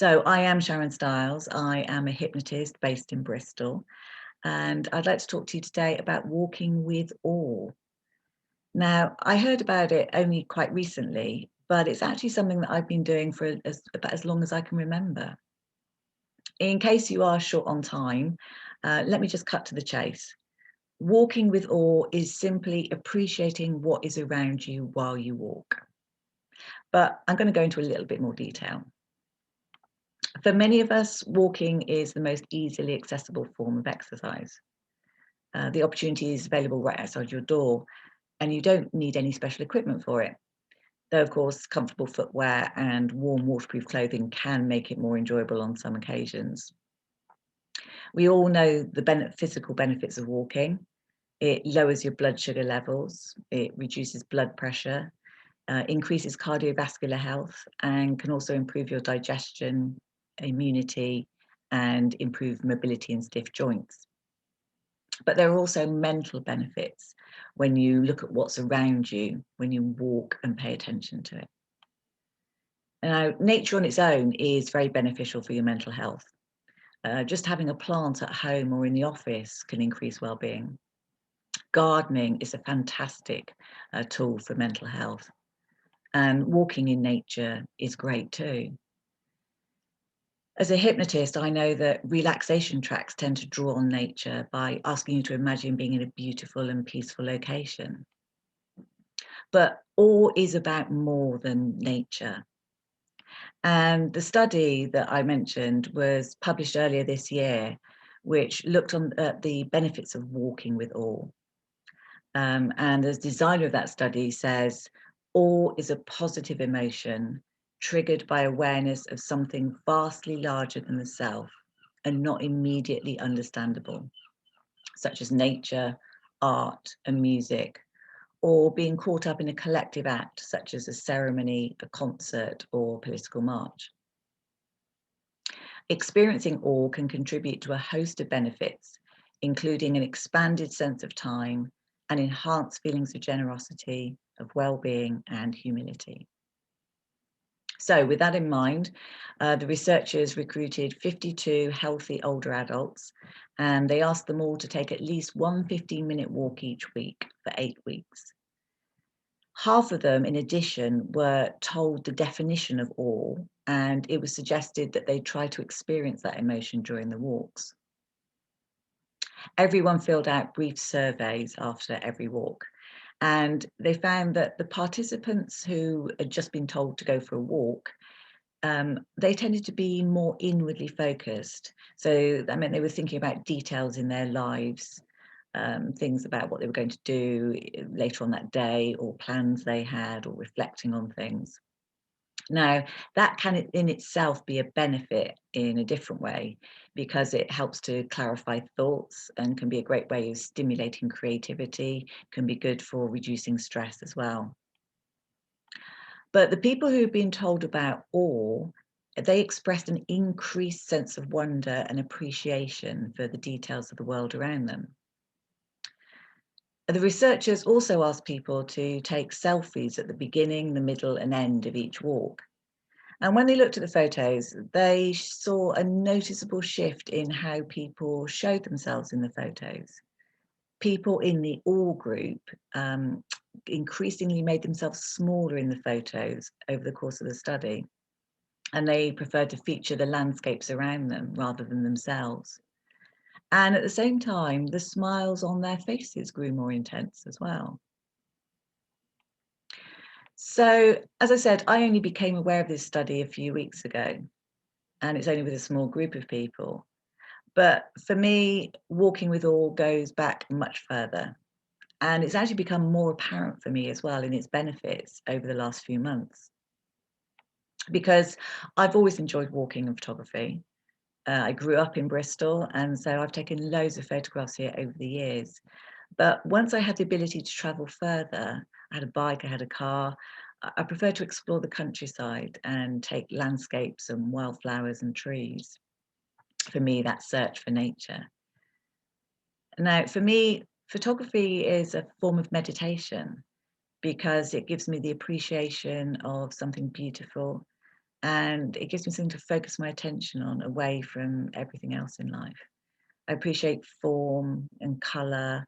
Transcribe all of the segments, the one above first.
So I am Sharon Stiles. I am a hypnotist based in Bristol, and I'd like to talk to you today about walking with awe. Now, I heard about it only quite recently, but it's actually something that I've been doing for about as long as I can remember. In case you are short on time, let me just cut to the chase. Walking with awe is simply appreciating what is around you while you walk. But I'm going to go into a little bit more detail. For many of us, walking is the most easily accessible form of exercise. The opportunity is available right outside your door, and you don't need any special equipment for it. Though, of course, comfortable footwear and warm waterproof clothing can make it more enjoyable on some occasions. We all know the physical benefits of walking. It lowers your blood sugar levels, it reduces blood pressure, increases cardiovascular health, and can also improve your digestion, immunity, and improve mobility in stiff joints. But there are also mental benefits when you look at what's around you, when you walk and pay attention to it. Now, nature on its own is very beneficial for your mental health. Just having a plant at home or in the office can increase well-being. Gardening is a fantastic tool for mental health, and walking in nature is great too. As a hypnotist, I know that relaxation tracks tend to draw on nature by asking you to imagine being in a beautiful and peaceful location. But awe is about more than nature. And the study that I mentioned was published earlier this year, which looked at the benefits of walking with awe. And the designer of that study says, awe is a positive emotion triggered by awareness of something vastly larger than the self and not immediately understandable, such as nature, art, and music, or being caught up in a collective act, such as a ceremony, a concert, or political march. Experiencing awe can contribute to a host of benefits, including an expanded sense of time and enhanced feelings of generosity, of well-being, and humility. So with that in mind, the researchers recruited 52 healthy older adults, and they asked them all to take at least one 15-minute walk each week for 8 weeks. Half of them, in addition, were told the definition of awe, and it was suggested that they try to experience that emotion during the walks. Everyone filled out brief surveys after every walk, and they found that the participants who had just been told to go for a walk, they tended to be more inwardly focused. So that meant they were thinking about details in their lives, things about what they were going to do later on that day, or plans they had, or reflecting on things. Now, that can in itself be a benefit in a different way, because it helps to clarify thoughts and can be a great way of stimulating creativity, can be good for reducing stress as well. But the people who've been told about awe, they expressed an increased sense of wonder and appreciation for the details of the world around them. The researchers also asked people to take selfies at the beginning, the middle, and end of each walk. And when they looked at the photos, they saw a noticeable shift in how people showed themselves in the photos. People in the awe group increasingly made themselves smaller in the photos over the course of the study, and they preferred to feature the landscapes around them rather than themselves. And at the same time, the smiles on their faces grew more intense as well. So, as I said, I only became aware of this study a few weeks ago, and it's only with a small group of people. But for me, walking with awe goes back much further. And it's actually become more apparent for me as well in its benefits over the last few months. Because I've always enjoyed walking and photography. I grew up in Bristol, and so I've taken loads of photographs here over the years. But once I had the ability to travel further, I had a bike, I had a car, I prefer to explore the countryside and take landscapes and wildflowers and trees. For me, that search for nature. Now, for me, photography is a form of meditation because it gives me the appreciation of something beautiful, and it gives me something to focus my attention on away from everything else in life. I appreciate form and colour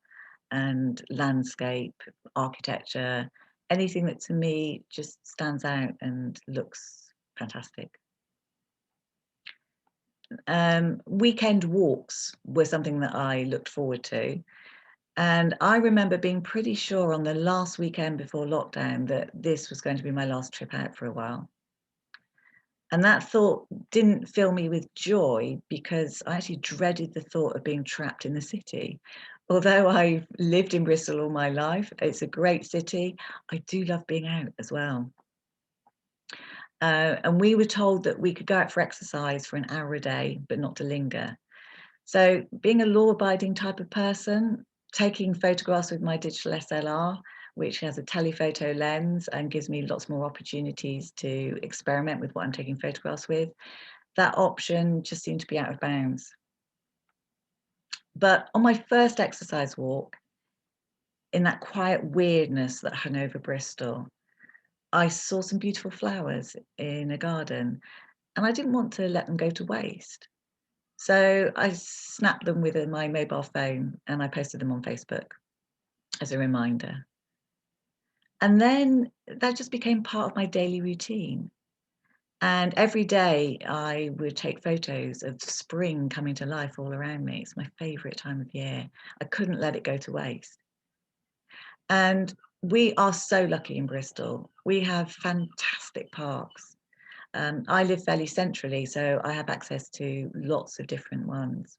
and landscape, architecture, anything that to me just stands out and looks fantastic. Weekend walks were something that I looked forward to. And I remember being pretty sure on the last weekend before lockdown that this was going to be my last trip out for a while. And that thought didn't fill me with joy because I actually dreaded the thought of being trapped in the city. Although I've lived in Bristol all my life, it's a great city, I do love being out as well. And we were told that we could go out for exercise for an hour a day, but not to linger. So being a law-abiding type of person, taking photographs with my digital SLR, which has a telephoto lens and gives me lots more opportunities to experiment with what I'm taking photographs with, that option just seemed to be out of bounds. But on my first exercise walk, in that quiet weirdness that hung over Bristol, I saw some beautiful flowers in a garden and I didn't want to let them go to waste. So I snapped them with my mobile phone and I posted them on Facebook as a reminder. And then that just became part of my daily routine. And every day I would take photos of spring coming to life all around me. It's my favourite time of year. I couldn't let it go to waste. And we are so lucky in Bristol. We have fantastic parks. I live fairly centrally, so I have access to lots of different ones.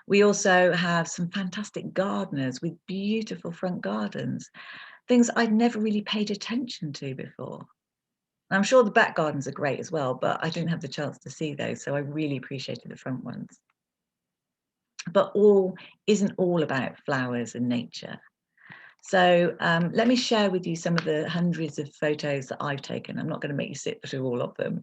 We also have some fantastic gardeners with beautiful front gardens, things I'd never really paid attention to before. I'm sure the back gardens are great as well, but I didn't have the chance to see those, so I really appreciated the front ones. But all isn't all about flowers and nature. So let me share with you some of the hundreds of photos that I've taken. I'm not going to make you sit through all of them.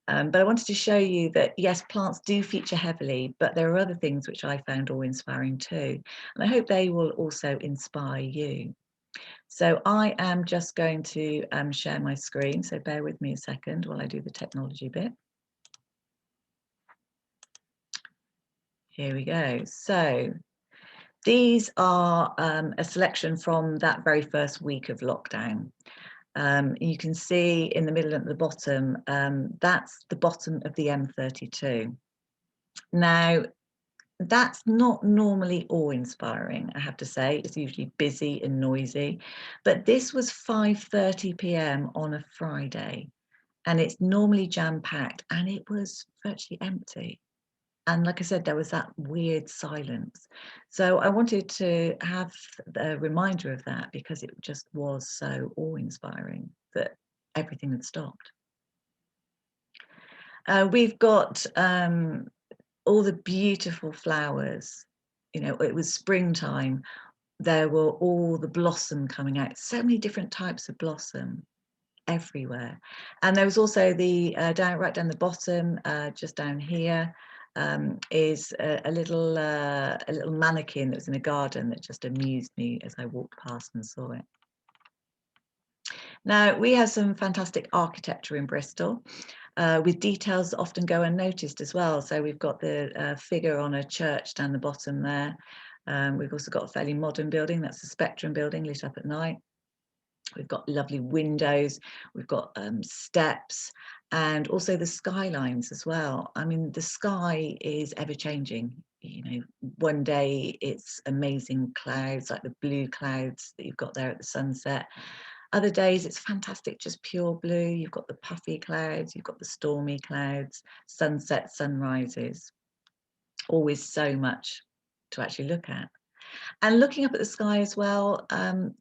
But I wanted to show you that, yes, plants do feature heavily, but there are other things which I found awe-inspiring too. And I hope they will also inspire you. So I am just going to share my screen. So bear with me a second while I do the technology bit. Here we go. So these are a selection from that very first week of lockdown. You can see in the middle at the bottom, that's the bottom of the M32. Now, that's not normally awe-inspiring, I have to say. It's usually busy and noisy, but this was 5:30 p.m. on a Friday, and it's normally jam-packed, and it was virtually empty. And like I said, there was that weird silence. So I wanted to have a reminder of that because it just was so awe-inspiring that everything had stopped. We've got all the beautiful flowers. You know, it was springtime. There were all the blossom coming out, so many different types of blossom everywhere. And there was also the right down the bottom, just down here, is a little mannequin that was in a garden that just amused me as I walked past and saw it. Now, we have some fantastic architecture in Bristol, with details that often go unnoticed as well. So we've got the figure on a church down the bottom there. We've also got a fairly modern building, that's the Spectrum building, lit up at night. We've got lovely windows, we've got steps, and also the skylines as well. I mean, the sky is ever changing. You know, one day it's amazing clouds, like the blue clouds that you've got there at the sunset. Other days it's fantastic, just pure blue. You've got the puffy clouds, you've got the stormy clouds, sunsets, sunrises. Always so much to actually look at. And looking up at the sky as well,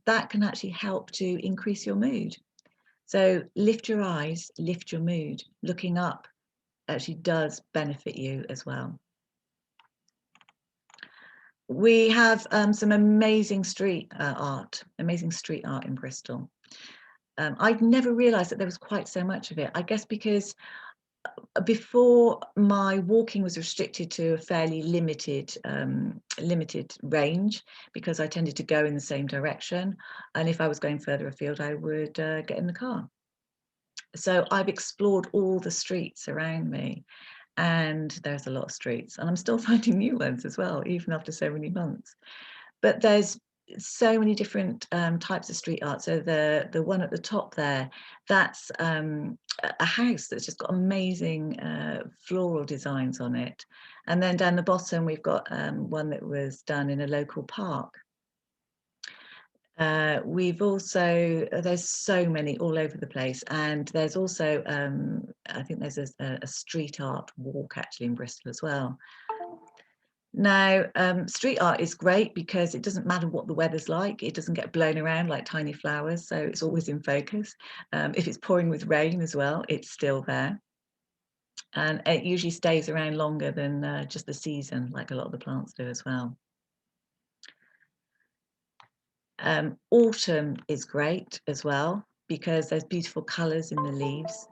that can actually help to increase your mood. So lift your eyes, lift your mood. Looking up actually does benefit you as well. We have some amazing street art in Bristol. I'd never realised that there was quite so much of it. I guess because before, my walking was restricted to a fairly limited range because I tended to go in the same direction, and if I was going further afield I would get in the car. So I've explored all the streets around me, and there's a lot of streets, and I'm still finding new ones as well, even after so many months. But there's so many different types of street art. So the one at the top there, that's a house that's just got amazing floral designs on it. And then down the bottom, we've got one that was done in a local park. We've also, there's so many all over the place, and there's also, I think there's a street art walk actually in Bristol as well. Now, street art is great because it doesn't matter what the weather's like, it doesn't get blown around like tiny flowers, so it's always in focus. If it's pouring with rain as well, it's still there. And it usually stays around longer than just the season, like a lot of the plants do as well. Autumn is great as well because there's beautiful colours in the leaves.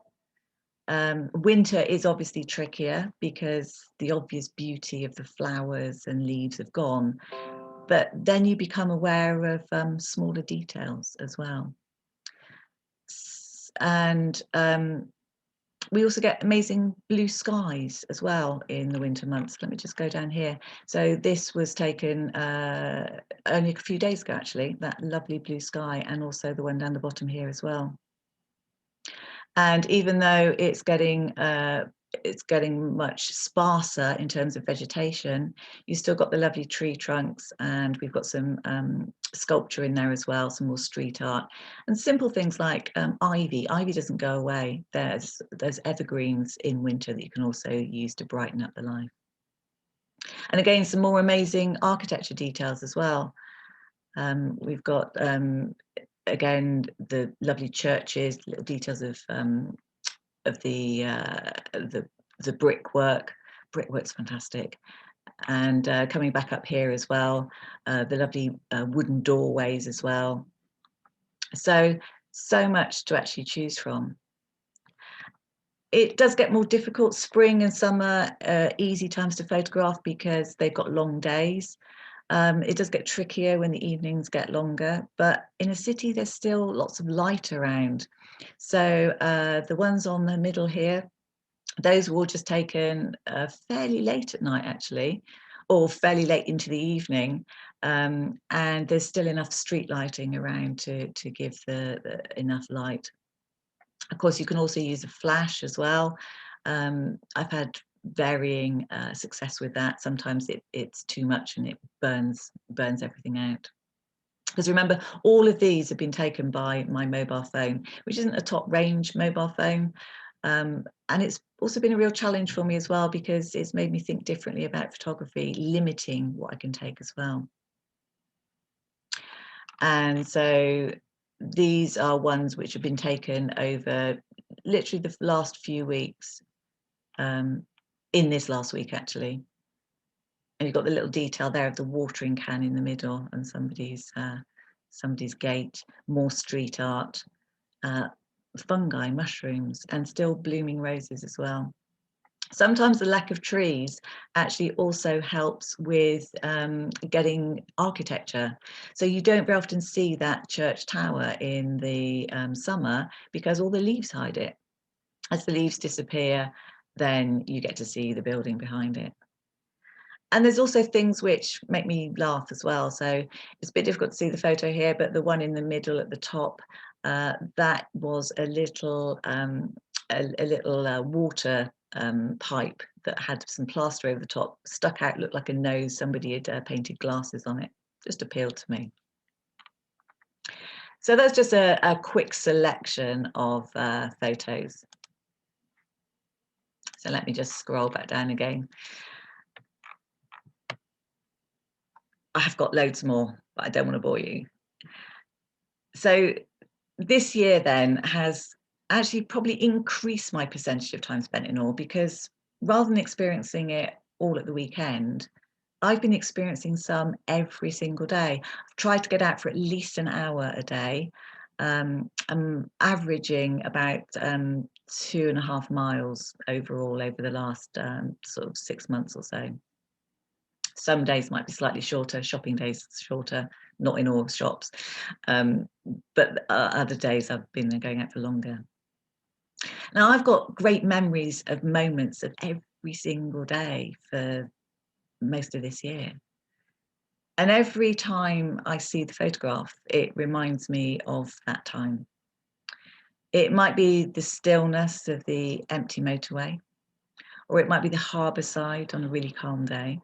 Winter is obviously trickier because the obvious beauty of the flowers and leaves have gone, but then you become aware of smaller details as well. And we also get amazing blue skies as well in the winter months. Let me just go down here. So this was taken only a few days ago, actually, that lovely blue sky, and also the one down the bottom here as well. And even though it's getting much sparser in terms of vegetation, you still got the lovely tree trunks, and we've got some sculpture in there as well, some more street art, and simple things like ivy. Ivy doesn't go away. There's evergreens in winter that you can also use to brighten up the life. And again, some more amazing architecture details as well. We've got again the lovely churches, little details of the brickwork. Brickwork's fantastic. And coming back up here as well, the lovely wooden doorways as well. So much to actually choose from. It does get more difficult. Spring and summer, easy times to photograph because they've got long days. It does get trickier when the evenings get longer, but in a city there's still lots of light around. So the ones on the middle here, those were all just taken fairly late at night actually, or fairly late into the evening, and there's still enough street lighting around to give the enough light. Of course, you can also use a flash as well. I've had varying success with that. Sometimes it's too much and it burns everything out. Because remember, all of these have been taken by my mobile phone, which isn't a top range mobile phone. And it's also been a real challenge for me as well, because it's made me think differently about photography, limiting what I can take as well. And so these are ones which have been taken over literally the last few weeks, in this last week actually. And you've got the little detail there of the watering can in the middle and somebody's gate, more street art, fungi, mushrooms, and still blooming roses as well. Sometimes the lack of trees actually also helps with getting architecture. So you don't very often see that church tower in the summer because all the leaves hide it. As the leaves disappear, then you get to see the building behind it. And there's also things which make me laugh as well. So it's a bit difficult to see the photo here, but the one in the middle at the top, that was a little water pipe that had some plaster over the top, stuck out, looked like a nose. Somebody had painted glasses on it. Just appealed to me. So that's just a quick selection of photos. So let me just scroll back down again. I have got loads more, but I don't want to bore you. So this year then has actually probably increased my percentage of time spent in awe, because rather than experiencing it all at the weekend, I've been experiencing some every single day. I've tried to get out for at least an hour a day. I'm averaging about 2.5 miles overall over the last sort of 6 months or so. Some days might be slightly shorter, shopping days shorter, not in all shops, but other days I've been going out for longer. Now, I've got great memories of moments of every single day for most of this year. And every time I see the photograph, it reminds me of that time. It might be the stillness of the empty motorway, or it might be the harbour side on a really calm day.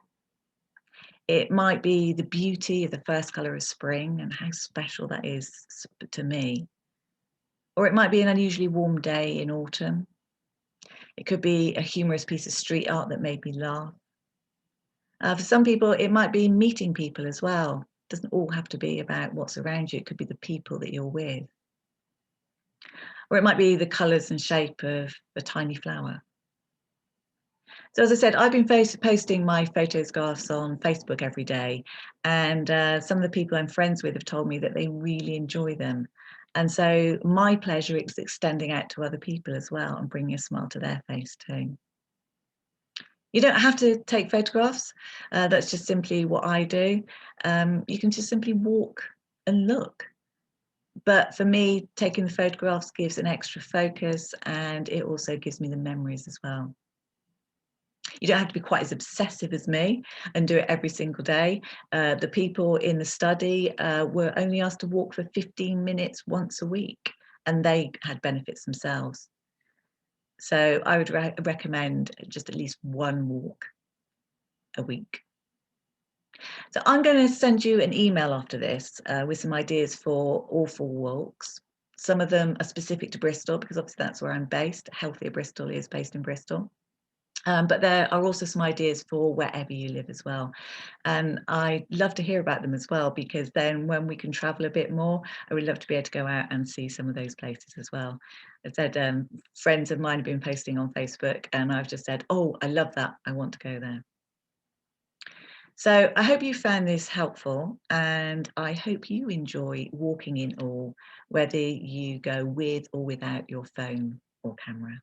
It might be the beauty of the first colour of spring and how special that is to me. Or it might be an unusually warm day in autumn. It could be a humorous piece of street art that made me laugh. For some people, it might be meeting people as well. It doesn't all have to be about what's around you. It could be the people that you're with. Or it might be the colours and shape of a tiny flower. So as I said, I've been posting my photographs on Facebook every day, and some of the people I'm friends with have told me that they really enjoy them. And so my pleasure is extending out to other people as well and bringing a smile to their face too. You don't have to take photographs. That's just simply what I do. You can just simply walk and look. But for me, taking the photographs gives an extra focus, and it also gives me the memories as well. You don't have to be quite as obsessive as me and do it every single day. The people in the study were only asked to walk for 15 minutes once a week, and they had benefits themselves. So I would recommend just at least one walk a week. So I'm going to send you an email after this with some ideas for awful walks. Some of them are specific to Bristol because obviously that's where I'm based. Healthier Bristol is based in Bristol. But there are also some ideas for wherever you live as well. And I'd love to hear about them as well, because then when we can travel a bit more, I would love to be able to go out and see some of those places as well. I said, friends of mine have been posting on Facebook and I've just said, oh, I love that. I want to go there. So I hope you found this helpful, and I hope you enjoy walking in awe, whether you go with or without your phone or camera.